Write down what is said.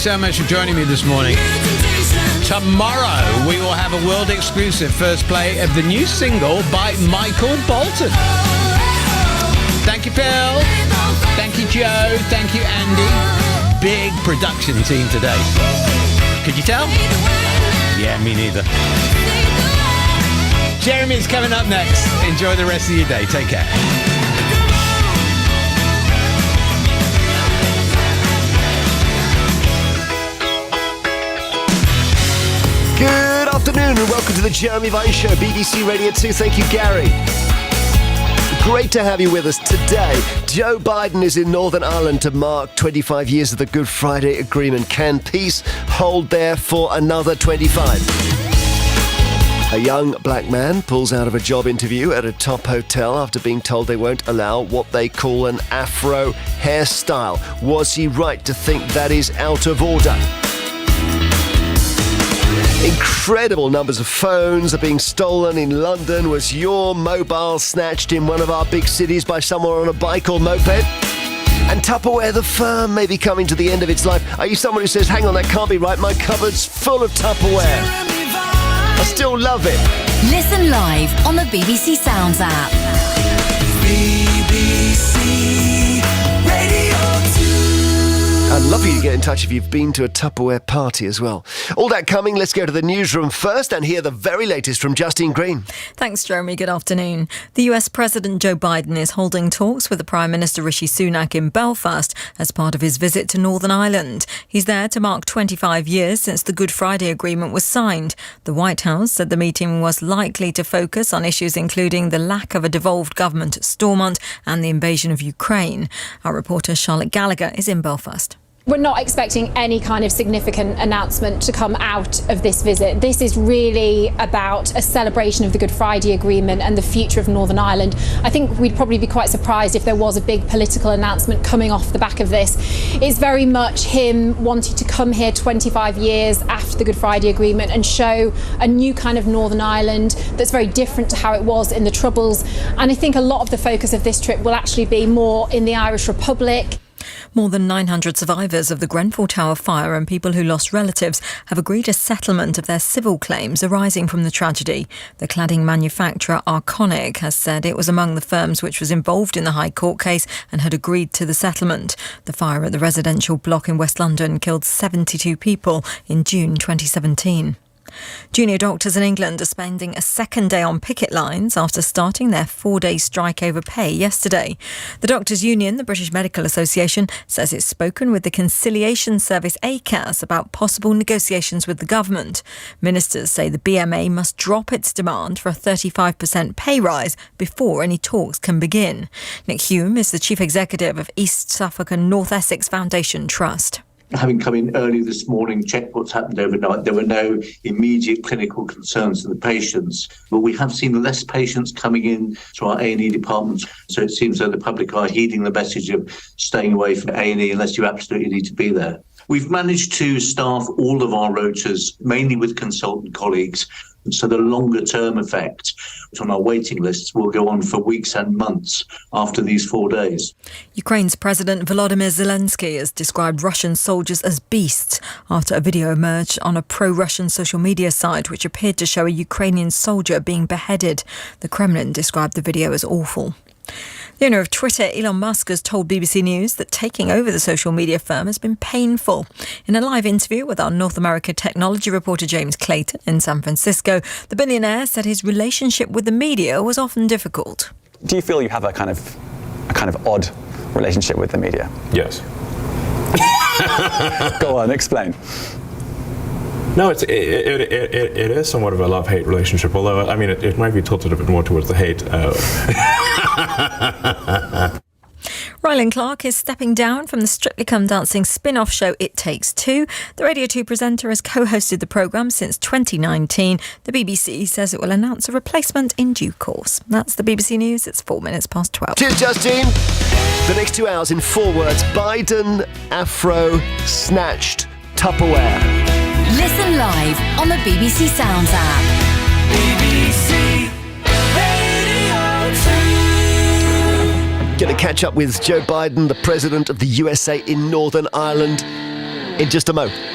so much for joining me this morning. Tomorrow, we will have a world exclusive first play of the new single by Michael Bolton. Thank you, Phil. Thank you, Joe. Thank you, Andy. Big production team today. Could you tell? Yeah, me neither. Jeremy's coming up next. Enjoy the rest of your day. Take care. Good afternoon and welcome to the Jeremy Vine Show, BBC Radio 2. Thank you, Gary. Great to have you with us today. Joe Biden is in Northern Ireland to mark 25 years of the Good Friday Agreement. Can peace hold there for another 25? A young black man pulls out of a job interview at a top hotel after being told they won't allow what they call an afro hairstyle. Was he right to think that is out of order? Incredible numbers of phones are being stolen in London. Was your mobile snatched in one of our big cities by someone on a bike or moped? And Tupperware, the firm, may be coming to the end of its life. Are you someone who says, hang on, that can't be right, my cupboard's full of Tupperware? I still love it. Listen live on the BBC Sounds app. BBC Radio 2. I'd love for you to get in touch if you've been to a Tupperware party as well. All that coming, let's go to the newsroom first and hear the very latest from Justine Green. Thanks, Jeremy. Good afternoon. The US President Joe Biden is holding talks with the Prime Minister Rishi Sunak in Belfast as part of his visit to Northern Ireland. He's there to mark 25 years since the Good Friday Agreement was signed. The White House said the meeting was likely to focus on issues including the lack of a devolved government at Stormont and the invasion of Ukraine. Our reporter Charlotte Gallagher is in Belfast. We're not expecting any kind of significant announcement to come out of this visit. This is really about a celebration of the Good Friday Agreement and the future of Northern Ireland. I think we'd probably be quite surprised if there was a big political announcement coming off the back of this. It's very much him wanting to come here 25 years after the Good Friday Agreement and show a new kind of Northern Ireland that's very different to how it was in the Troubles. And I think a lot of the focus of this trip will actually be more in the Irish Republic. More than 900 survivors of the Grenfell Tower fire and people who lost relatives have agreed a settlement of their civil claims arising from the tragedy. The cladding manufacturer Arconic has said it was among the firms which was involved in the High Court case and had agreed to the settlement. The fire at the residential block in West London killed 72 people in June 2017. Junior doctors in England are spending a second day on picket lines after starting their 4-day strike over pay yesterday. The Doctors' Union, the British Medical Association, says it's spoken with the Conciliation Service ACAS about possible negotiations with the government. Ministers say the BMA must drop its demand for a 35% pay rise before any talks can begin. Nick Hume is the Chief Executive of East Suffolk and North Essex Foundation Trust. Having come in early this morning, checked what's happened overnight, there were no immediate clinical concerns to the patients, but we have seen less patients coming in to our A&E departments. So it seems that the public are heeding the message of staying away from A&E unless you absolutely need to be there. We've managed to staff all of our rotas, mainly with consultant colleagues. And so the longer-term effect on our waiting lists will go on for weeks and months after these 4 days. Ukraine's President Volodymyr Zelensky has described Russian soldiers as beasts after a video emerged on a pro-Russian social media site which appeared to show a Ukrainian soldier being beheaded. The Kremlin described the video as awful. The owner of Twitter, Elon Musk, has told BBC News that taking over the social media firm has been painful. In a live interview with our North America technology reporter James Clayton in San Francisco, the billionaire said his relationship with the media was often difficult. Do you feel you have a kind of odd relationship with the media? Yes. Go on, explain. No, it is somewhat of a love-hate relationship, although, I mean, it might be tilted a bit more towards the hate. Rylan Clark is stepping down from the Strictly Come Dancing spin-off show It Takes Two. The Radio 2 presenter has co-hosted the programme since 2019. The BBC says it will announce a replacement in due course. That's the BBC News. It's 4 minutes past 12. Cheers, Justine. The next 2 hours in 4 words. Biden, Afro, snatched, Tupperware. Listen live on the BBC Sounds app. BBC Radio 2. Going to catch up with Joe Biden, the President of the USA in Northern Ireland. in just a mo.